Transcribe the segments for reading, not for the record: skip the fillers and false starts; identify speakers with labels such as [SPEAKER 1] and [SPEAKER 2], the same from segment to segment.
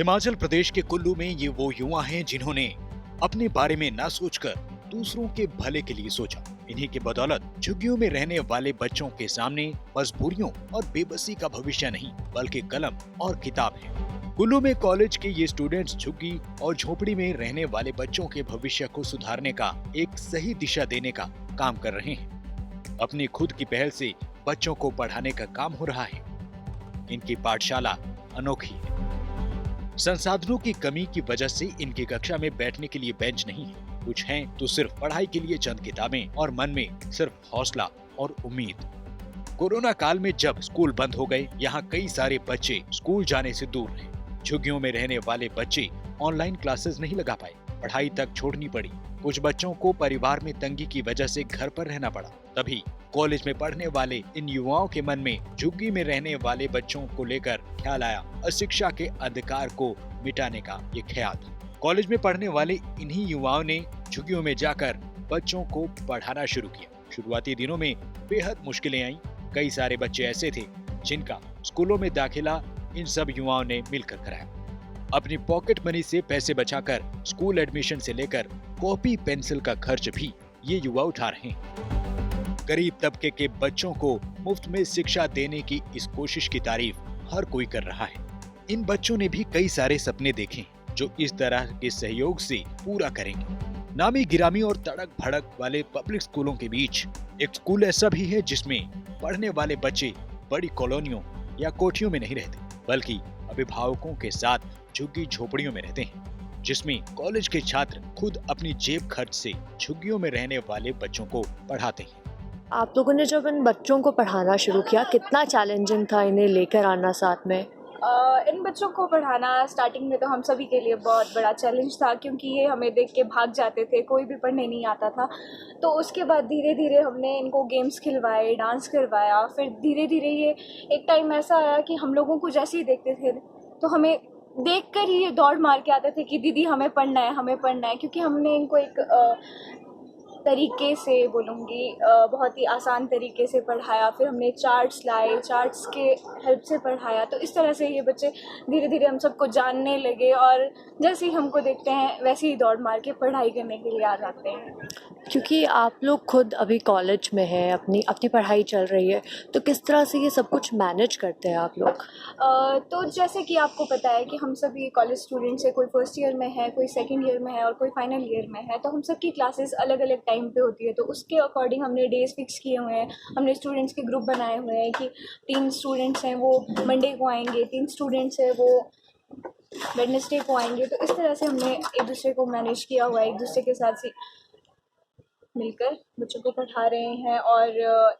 [SPEAKER 1] हिमाचल प्रदेश के कुल्लू में ये वो युवा हैं जिन्होंने अपने बारे में ना सोचकर दूसरों के भले के लिए सोचा। इन्हीं की बदौलत झुग्गियों में रहने वाले बच्चों के सामने मजबूरियों और बेबसी का भविष्य नहीं बल्कि कलम और किताब है। कुल्लू में कॉलेज के ये स्टूडेंट्स झुग्गी और झोपड़ी में रहने वाले बच्चों के भविष्य को सुधारने का एक सही दिशा देने का काम कर रहे हैं। अपनी खुद की पहल से बच्चों को पढ़ाने का काम हो रहा है। इनकी पाठशाला अनोखी है। संसाधनों की कमी की वजह से इनकी कक्षा में बैठने के लिए बेंच नहीं है। कुछ हैं तो सिर्फ पढ़ाई के लिए चंद किताबें और मन में सिर्फ हौसला और उम्मीद। कोरोना काल में जब स्कूल बंद हो गए, यहाँ कई सारे बच्चे स्कूल जाने से दूर रहे। झुग्गियों में रहने वाले बच्चे ऑनलाइन क्लासेस नहीं लगा पाए, पढ़ाई तक छोड़नी पड़ी। कुछ बच्चों को परिवार में तंगी की वजह से घर पर रहना पड़ा। तभी कॉलेज में पढ़ने वाले इन युवाओं के मन में झुग्गी में रहने वाले बच्चों को लेकर ख्याल आया और शिक्षा के अधिकार को मिटाने का ये ख्याल था। कॉलेज में पढ़ने वाले इन्हीं युवाओं ने झुग्गियों में जाकर बच्चों को पढ़ाना शुरू किया। शुरुआती दिनों में बेहद मुश्किलें आईं। कई सारे बच्चे ऐसे थे जिनका स्कूलों में दाखिला इन सब युवाओं ने मिलकर कराया। अपनी पॉकेट मनी से पैसे बचाकर स्कूल एडमिशन से लेकर कॉपी पेंसिल का खर्च भी ये युवा उठा रहे हैं। गरीब तबके के बच्चों को मुफ्त में शिक्षा देने की इस कोशिश की तारीफ हर कोई कर रहा है। इन बच्चों ने भी कई सारे सपने देखे जो इस तरह के सहयोग से पूरा करेंगे। नामी गिरामी और तड़क भड़क वाले पब्लिक स्कूलों के बीच एक स्कूल ऐसा भी है जिसमें पढ़ने वाले बच्चे बड़ी कॉलोनियों या कोठियों में नहीं रहते, बल्कि अभिभावकों के साथ झुग्गी झोपड़ियों में रहते हैं, जिसमें कॉलेज के छात्र खुद अपनी जेब खर्च से झुग्गियों में रहने वाले बच्चों को पढ़ाते हैं।
[SPEAKER 2] आप लोगों ने जब इन बच्चों को पढ़ाना शुरू किया, कितना चैलेंजिंग था इन्हें लेकर आना साथ में?
[SPEAKER 3] इन बच्चों को पढ़ाना स्टार्टिंग में तो हम सभी के लिए बहुत बड़ा चैलेंज था, क्योंकि ये हमें देख के भाग जाते थे, कोई भी पढ़ने नहीं आता था। तो उसके बाद धीरे धीरे हमने इनको गेम्स खिलवाए, डांस करवाया। फिर धीरे धीरे ये एक टाइम ऐसा आया कि हम लोगों को जैसे ही देखते थे तो हमें देखकर ही ये दौड़ मार के आते थे कि दीदी हमें पढ़ना है, हमें पढ़ना है। क्योंकि हमने इनको एक तरीके से बोलूँगी बहुत ही आसान तरीके से पढ़ाया। फिर हमने चार्ट्स लाए, चार्ट्स के हेल्प से पढ़ाया। तो इस तरह से ये बच्चे धीरे धीरे हम सबको जानने लगे और जैसे ही हमको देखते हैं वैसे ही दौड़ मार के पढ़ाई करने के लिए आ जाते हैं।
[SPEAKER 2] क्योंकि आप लोग खुद अभी कॉलेज में हैं, अपनी पढ़ाई चल रही है, तो किस तरह से ये सब कुछ मैनेज करते हैं आप लोग?
[SPEAKER 3] तो जैसे कि आपको पता है कि हम सभी कॉलेज स्टूडेंट्स हैं, कोई फर्स्ट ईयर में है, कोई सेकंड ईयर में है और कोई फाइनल ईयर में है। तो हम सबकी क्लासेस अलग अलग टाइम पे होती है, तो उसके अकॉर्डिंग हमने डेज फिक्स किए हुए हैं। हमने स्टूडेंट्स के ग्रुप बनाए हुए हैं कि 3 स्टूडेंट्स हैं वो मंडे को आएंगे, 3 स्टूडेंट्स हैं वो वेडनेसडे को आएंगे। तो इस तरह से हमने एक दूसरे को मैनेज किया हुआ है, एक दूसरे के साथ मिलकर बच्चों को पढ़ा रहे हैं। और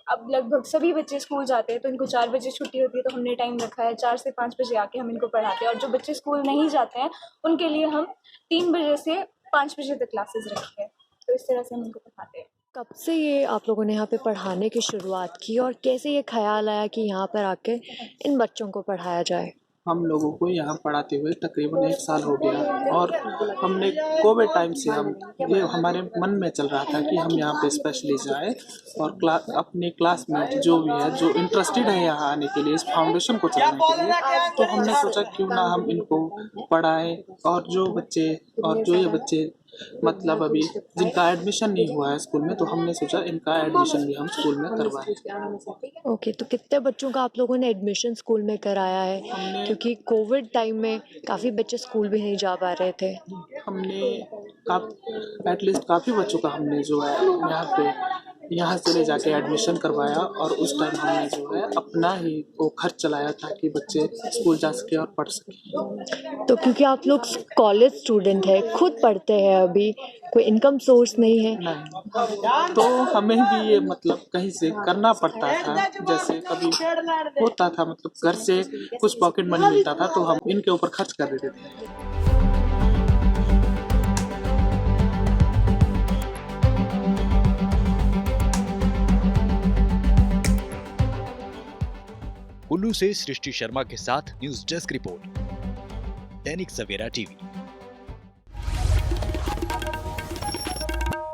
[SPEAKER 3] अब लगभग सभी बच्चे स्कूल जाते हैं, तो इनको 4 बजे छुट्टी होती है, तो हमने टाइम रखा है 4 से 5 बजे आके हम इनको पढ़ाते हैं। और जो बच्चे स्कूल नहीं जाते हैं उनके लिए हम 3 बजे से 5 बजे तक क्लासेस रखते हैं। तो इस तरह से हम इनको पढ़ाते हैं।
[SPEAKER 2] कब से ये आप लोगों ने यहाँ पे पढ़ाने की शुरुआत की और कैसे ये ख्याल आया कि यहाँ पर आके इन बच्चों को पढ़ाया जाए?
[SPEAKER 4] हम लोगों को यहाँ पढ़ाते हुए तकरीबन 1 साल हो गया और हमने कोविड टाइम से ये हमारे मन में चल रहा था कि हम यहाँ पे स्पेशली जाए और अपने क्लासमेट जो भी है जो इंटरेस्टेड है यहाँ आने के लिए, इस फाउंडेशन को चलाने के लिए, तो हमने सोचा क्यों ना हम इनको पढ़ाएं। और जो ये बच्चे मतलब अभी जिनका एडमिशन नहीं हुआ है स्कूल में, तो हमने सोचा इनका एडमिशन भी हम स्कूल में करवाएं।
[SPEAKER 2] ओके, तो कितने बच्चों का आप लोगों ने एडमिशन स्कूल में कराया है? क्योंकि कोविड टाइम में काफ़ी बच्चे स्कूल भी नहीं जा पा रहे थे।
[SPEAKER 4] हमने एटलीस्ट काफ़ी बच्चों का हमने जो है यहाँ से ले जाके एडमिशन करवाया। और उस टाइम हमने जो है अपना ही वो खर्च चलाया ताकि बच्चे स्कूल जा सके और पढ़ सके।
[SPEAKER 2] तो क्योंकि आप लोग कॉलेज स्टूडेंट हैं, खुद पढ़ते हैं, अभी कोई इनकम सोर्स नहीं है?
[SPEAKER 4] नहीं, तो हमें भी ये मतलब कहीं से करना पड़ता था। जैसे कभी होता था मतलब घर से कुछ पॉकेट मनी मिलता था तो हम इनके ऊपर खर्च कर देते थे।
[SPEAKER 1] कुल्लू से सृष्टि शर्मा के साथ news desk report, Dainik Savera TV.